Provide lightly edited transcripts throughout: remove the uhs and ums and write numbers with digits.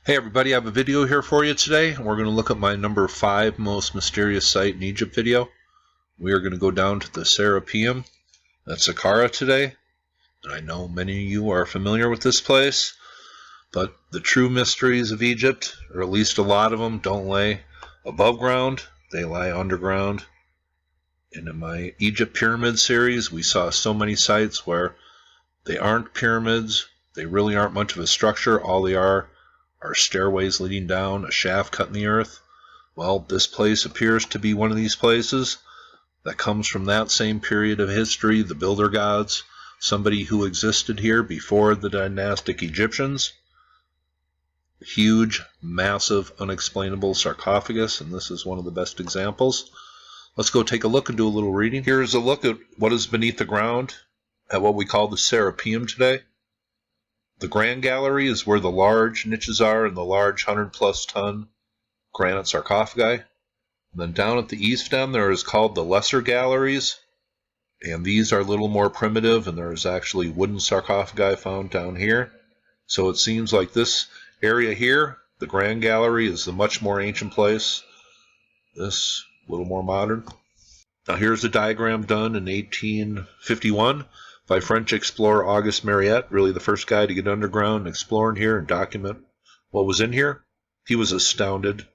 Hey everybody, I have a video here for you today. We're going to look at my number 5 most mysterious site in Egypt video. We are going to go down to the Serapeum at Saqqara today. And I know many of you are familiar with this place, but the true mysteries of Egypt, or at least a lot of them, don't lay above ground. They lie underground. And in my Egypt Pyramid series, we saw so many sites where they aren't pyramids. They really aren't much of a structure. All they are stairways leading down, a shaft cut in the earth. Well, this place appears to be one of these places that comes from that same period of history, the builder gods, somebody who existed here before the dynastic Egyptians. Huge, massive, unexplainable sarcophagus, and this is one of the best examples. Let's go take a look and do a little reading. Here is a look at what is beneath the ground at what we call the Serapeum today. The Grand Gallery is where the large niches are and the large 100-plus ton granite sarcophagi. And then down at the east end there is called the Lesser Galleries, and these are a little more primitive, and there's actually wooden sarcophagi found down here. So it seems like this area here, the Grand Gallery, is the much more ancient place. This a little more modern. Now here's a diagram done in 1851. by French explorer Auguste Mariette, really the first guy to get underground and explore in here and document what was in here. He was astounded.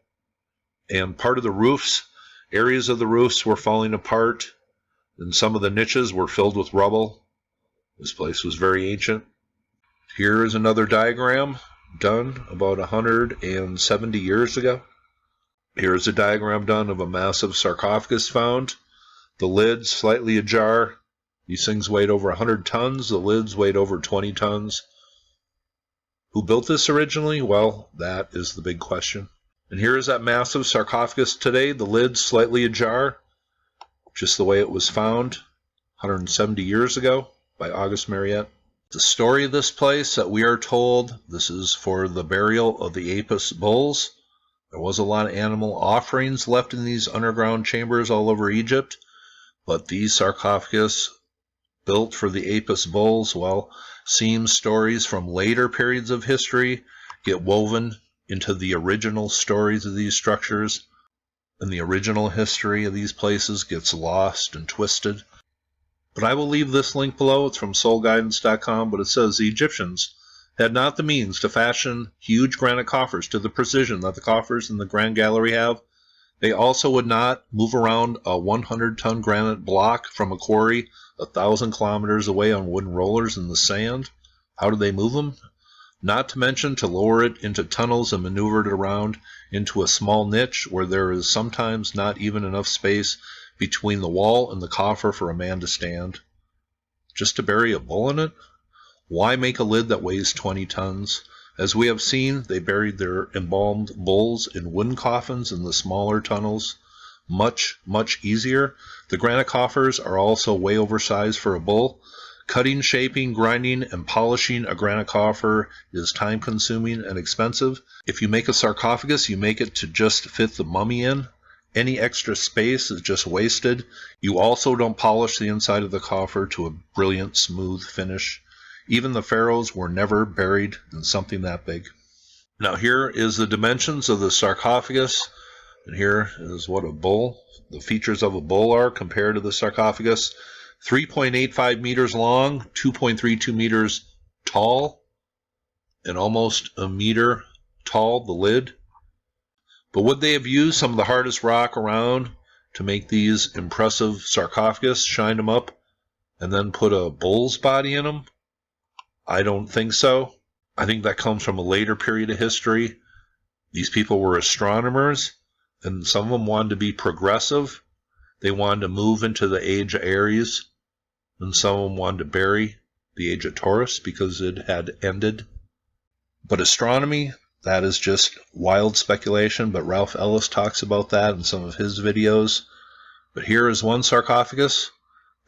And part of the roofs, areas of the roofs were falling apart, and some of the niches were filled with rubble. This place was very ancient. Here is another diagram done about 170 years ago. Here is a diagram done of a massive sarcophagus found. The lid slightly ajar. These things weighed over 100 tons. The lids weighed over 20 tons. Who built this originally? Well, that is the big question. And here is that massive sarcophagus today. The lid slightly ajar, just the way it was found 170 years ago by Auguste Mariette. The story of this place that we are told, this is for the burial of the Apis bulls. There was a lot of animal offerings left in these underground chambers all over Egypt, but these sarcophagus built for the Apis bulls, well, seems stories from later periods of history get woven into the original stories of these structures, and the original history of these places gets lost and twisted. But I will leave this link below. It's from soulguidance.com, but it says the Egyptians had not the means to fashion huge granite coffers to the precision that the coffers in the Grand Gallery have. They also would not move around a 100-ton granite block from a quarry 1,000 kilometers away on wooden rollers in the sand. How do they move them? Not to mention to lower it into tunnels and maneuver it around into a small niche where there is sometimes not even enough space between the wall and the coffer for a man to stand. Just to bury a bull in it? Why make a lid that weighs 20 tons? As we have seen, they buried their embalmed bulls in wooden coffins in the smaller tunnels. Much, much easier. The granite coffers are also way oversized for a bull. Cutting, shaping, grinding, and polishing a granite coffer is time-consuming and expensive. If you make a sarcophagus, you make it to just fit the mummy in. Any extra space is just wasted. You also don't polish the inside of the coffer to a brilliant, smooth finish. Even the pharaohs were never buried in something that big. Now here is the dimensions of the sarcophagus. And here is what a bull, the features of a bull are compared to the sarcophagus. 3.85 meters long, 2.32 meters tall, and almost a meter tall, the lid. But would they have used some of the hardest rock around to make these impressive sarcophagus, shine them up, and then put a bull's body in them? I don't think so. I think that comes from a later period of history. These people were astronomers, and some of them wanted to be progressive. They wanted to move into the age of Aries, and some of them wanted to bury the age of Taurus because it had ended. But astronomy, that is just wild speculation, but Ralph Ellis talks about that in some of his videos. But here is one sarcophagus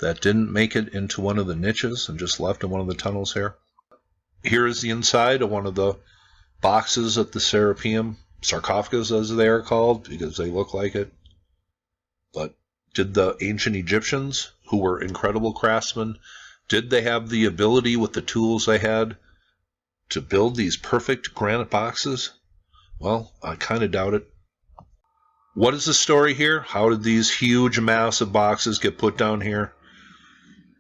that didn't make it into one of the niches and just left in one of the tunnels here. Here is the inside of one of the boxes at the Serapeum, sarcophagus as they are called, because they look like it. But did the ancient Egyptians, who were incredible craftsmen, did they have the ability with the tools they had to build these perfect granite boxes? Well, I kind of doubt it. What is the story here? How did these huge, massive boxes get put down here?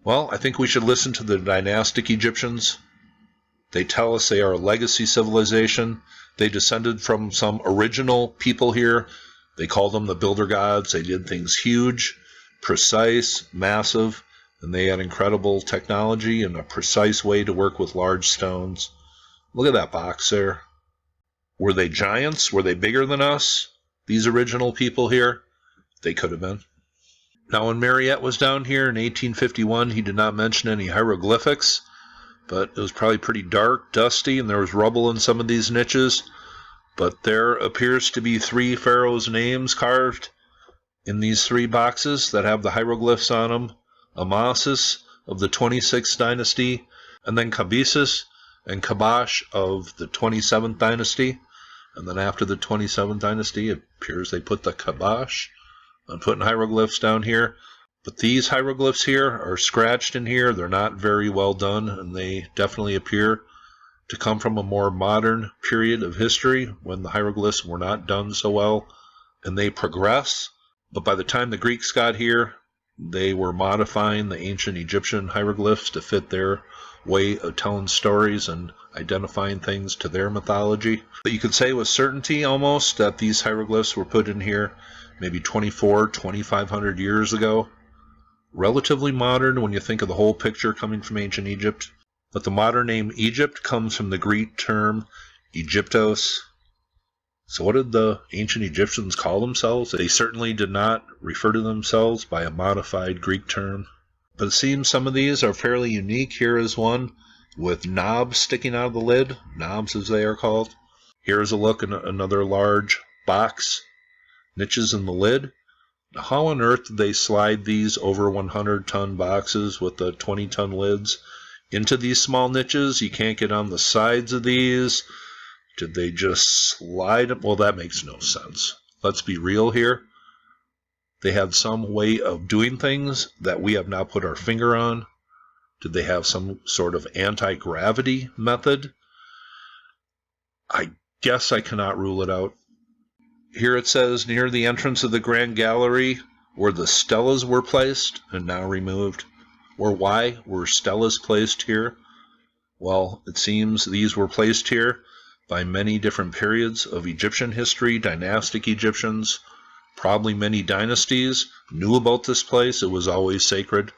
Well, I think we should listen to the Dynastic Egyptians. They tell us they are a legacy civilization. They descended from some original people here. They called them the builder gods. They did things huge, precise, massive, and they had incredible technology and a precise way to work with large stones. Look at that box there. Were they giants? Were they bigger than us? These original people here? They could have been. Now, when Mariette was down here in 1851, he did not mention any hieroglyphics, but it was probably pretty dark, dusty, and there was rubble in some of these niches. But there appears to be 3 pharaohs' names carved in these 3 boxes that have the hieroglyphs on them. Amasis of the 26th dynasty, and then Kabesis and Kabash of the 27th dynasty. And then after the 27th dynasty, it appears they put the Kabash on putting hieroglyphs down here. But these hieroglyphs here are scratched in here. They're not very well done, and they definitely appear to come from a more modern period of history when the hieroglyphs were not done so well, and they progress. But by the time the Greeks got here, they were modifying the ancient Egyptian hieroglyphs to fit their way of telling stories and identifying things to their mythology. But you could say with certainty almost that these hieroglyphs were put in here maybe 2,500 years ago. Relatively modern when you think of the whole picture coming from ancient Egypt. But the modern name Egypt comes from the Greek term Egyptos. So what did the ancient Egyptians call themselves? They certainly did not refer to themselves by a modified Greek term. But it seems some of these are fairly unique. Here is one with knobs sticking out of the lid, knobs as they are called. Here is a look at another large box, niches in the lid. Now, how on earth did they slide these over 100-ton boxes with the 20-ton lids into these small niches? You can't get on the sides of these. Did they just slide them? Well, that makes no sense. Let's be real here. They had some way of doing things that we have not put our finger on. Did they have some sort of anti-gravity method? I guess I cannot rule it out. Here it says, near the entrance of the Grand Gallery, where the stelas were placed and now removed. Or why were stelas placed here? Well, it seems these were placed here by many different periods of Egyptian history. Dynastic Egyptians, probably many dynasties, knew about this place. It was always sacred.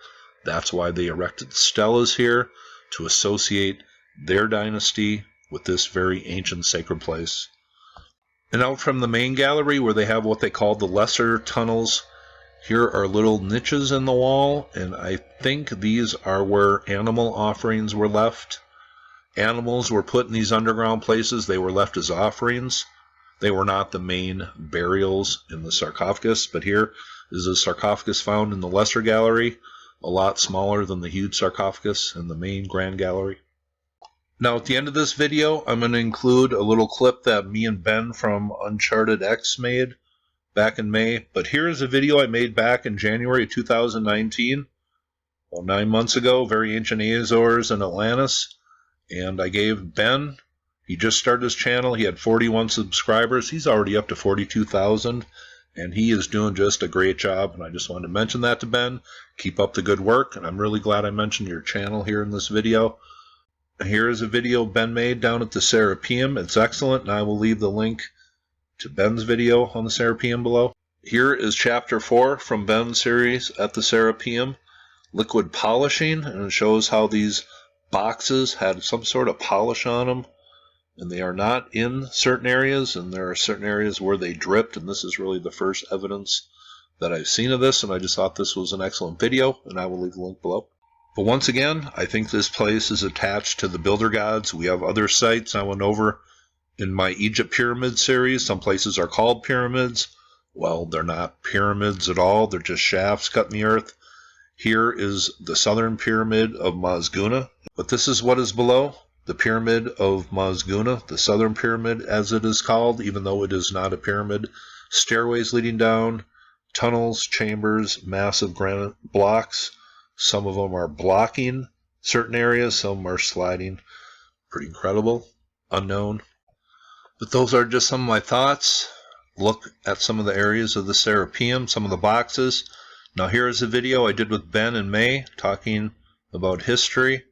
That's why they erected stelas here, to associate their dynasty with this very ancient sacred place. And out from the main gallery, where they have what they call the lesser tunnels, here are little niches in the wall, and I think these are where animal offerings were left. Animals were put in these underground places. They were left as offerings. They were not the main burials in the sarcophagus, but here is a sarcophagus found in the lesser gallery, a lot smaller than the huge sarcophagus in the main grand gallery. Now, at the end of this video, I'm going to include a little clip that me and Ben from UnchartedX made back in May. But here's a video I made back in January of 2019, well, 9 months ago, very ancient Azores in Atlantis. And I gave Ben, he just started his channel, he had 41 subscribers, he's already up to 42,000, and he is doing just a great job, and I just wanted to mention that to Ben. Keep up the good work, and I'm really glad I mentioned your channel here in this video. Here is a video Ben made down at the Serapeum. It's excellent, and I will leave the link to Ben's video on the Serapeum below. Here is chapter 4 from Ben's series at the Serapeum, liquid polishing, and it shows how these boxes had some sort of polish on them, and they are not in certain areas, and there are certain areas where they dripped, and this is really the first evidence that I've seen of this, and I just thought this was an excellent video, and I will leave the link below. But once again, I think this place is attached to the builder gods. We have other sites I went over in my Egypt Pyramid series. Some places are called pyramids. Well, they're not pyramids at all. They're just shafts cut in the earth. Here is the southern pyramid of Mazguna. But this is what is below, the pyramid of Mazguna, the southern pyramid as it is called, even though it is not a pyramid. Stairways leading down, tunnels, chambers, massive granite blocks. Some of them are blocking certain areas, some are sliding. Pretty incredible. Unknown. But those are just some of my thoughts. Look at some of the areas of the Serapeum, some of the boxes. Now here is a video I did with Ben in May talking about history.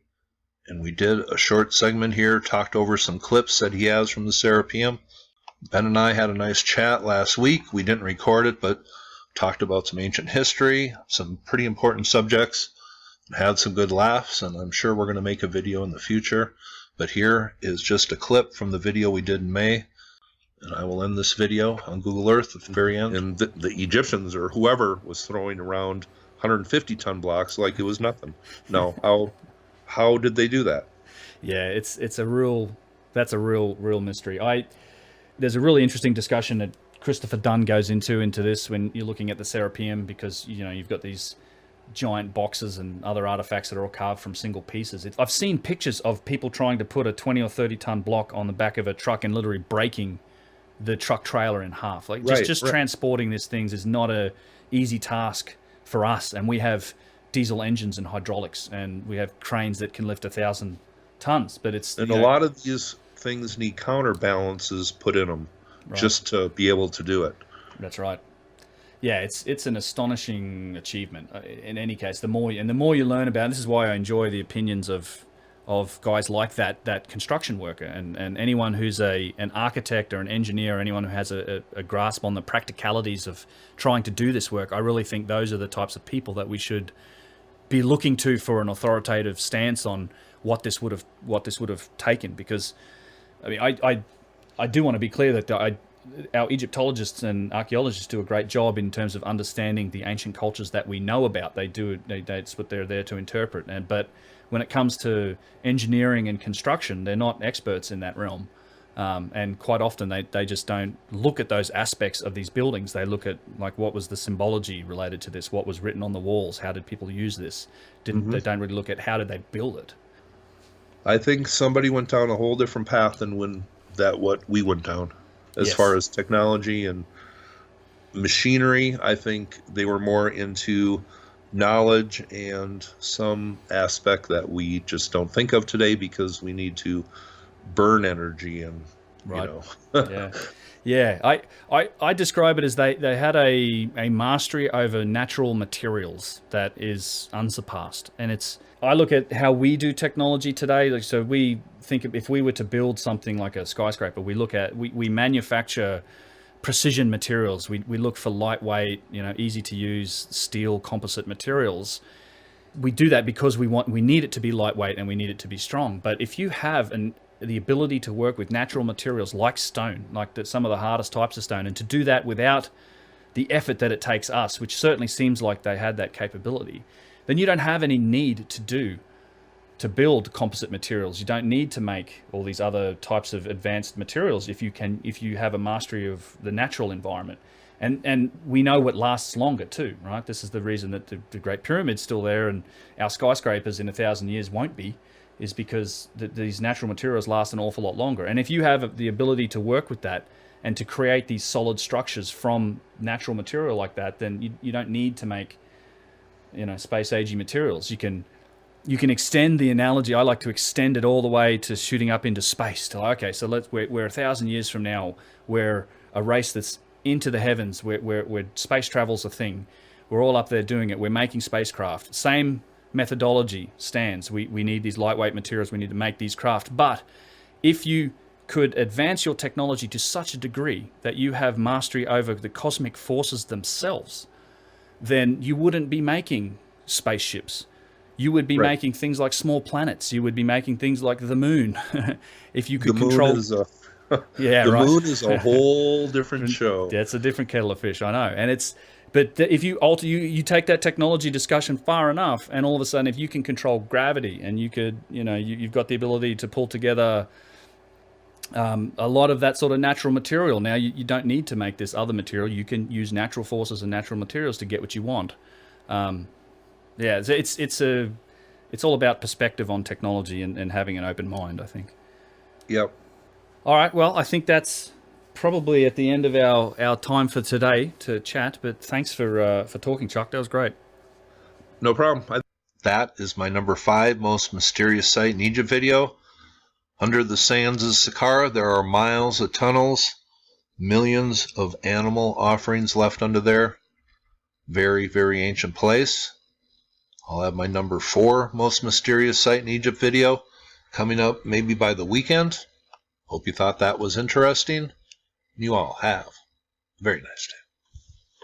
And we did a short segment here, talked over some clips that he has from the Serapeum. Ben and I had a nice chat last week. We didn't record it, but talked about some ancient history, some pretty important subjects, had some good laughs, and I'm sure we're going to make a video in the future. But here is just a clip from the video we did in May, and I will end this video on Google Earth at the very end. And the Egyptians or whoever was throwing around 150-ton blocks like it was nothing. No, how did they do that? Yeah, that's a real mystery. There's a really interesting discussion that Christopher Dunn goes into this when you're looking at the Serapeum, because you've got these giant boxes and other artifacts that are all carved from single pieces. I've seen pictures of people trying to put a 20 or 30 ton block on the back of a truck and literally breaking the truck trailer in half. Like just transporting these things is not a easy task for us, and we have diesel engines and hydraulics, and we have cranes that can lift 1,000 tons. But a lot of these things need counterbalances put in them. Right. Just to be able to do it. That's right. Yeah, it's an astonishing achievement. In any case, the more you learn about it, this is why I enjoy the opinions of guys like that construction worker and anyone who's an architect or an engineer, or anyone who has a grasp on the practicalities of trying to do this work. I really think those are the types of people that we should be looking to for an authoritative stance on what this would have taken. Because I mean, I do want to be clear that our Egyptologists and archaeologists do a great job in terms of understanding the ancient cultures that we know about. That's what they're there to interpret. But when it comes to engineering and construction, they're not experts in that realm. And quite often they just don't look at those aspects of these buildings. They look at, like, what was the symbology related to this? What was written on the walls? How did people use this? They don't really look at how did they build it. I think somebody went down a whole different path than what we went down as far as technology and machinery. I think they were more into knowledge and some aspect that we just don't think of today because we need to burn energy and I describe it as they had a mastery over natural materials that is unsurpassed. And I look at how we do technology today. So we think if we were to build something like a skyscraper, we manufacture precision materials. We look for lightweight, easy to use steel composite materials. We do that because we need it to be lightweight and we need it to be strong. But if you have the ability to work with natural materials like stone, some of the hardest types of stone, and to do that without the effort that it takes us, which certainly seems like they had that capability, then you don't have any need to build composite materials. You don't need to make all these other types of advanced materials if you have a mastery of the natural environment. And we know what lasts longer too, right? This is the reason that the Great Pyramid's still there and our skyscrapers in 1,000 years won't be, is because these natural materials last an awful lot longer. And if you have the ability to work with that and to create these solid structures from natural material like that, then you don't need to make space-agey materials. You can extend the analogy. I like to extend it all the way to shooting up into space. So we're 1,000 years from now, we're a race that's into the heavens, where space travel's a thing. We're all up there doing it. We're making spacecraft. Same methodology stands. We need these lightweight materials. We need to make these craft. But if you could advance your technology to such a degree that you have mastery over the cosmic forces themselves, then you wouldn't be making spaceships. You would be making things like small planets. You would be making things like the moon. If you could control... The moon is a whole different show. That's a different kettle of fish, I know. But if you you take that technology discussion far enough, and all of a sudden, if you can control gravity, and you've got the ability to pull together a lot of that sort of natural material. Now you don't need to make this other material. You can use natural forces and natural materials to get what you want. It's all about perspective on technology and having an open mind, I think. Yep. All right. Well, I think that's probably at the end of our time for today to chat. But thanks for talking, Chuck. That was great. No problem. That is my number 5 most mysterious site in Egypt video. Under the sands of Saqqara, there are miles of tunnels, millions of animal offerings left under there. Very, very ancient place. I'll have my number 4 most mysterious site in Egypt video coming up maybe by the weekend. Hope you thought that was interesting. You all have a very nice day.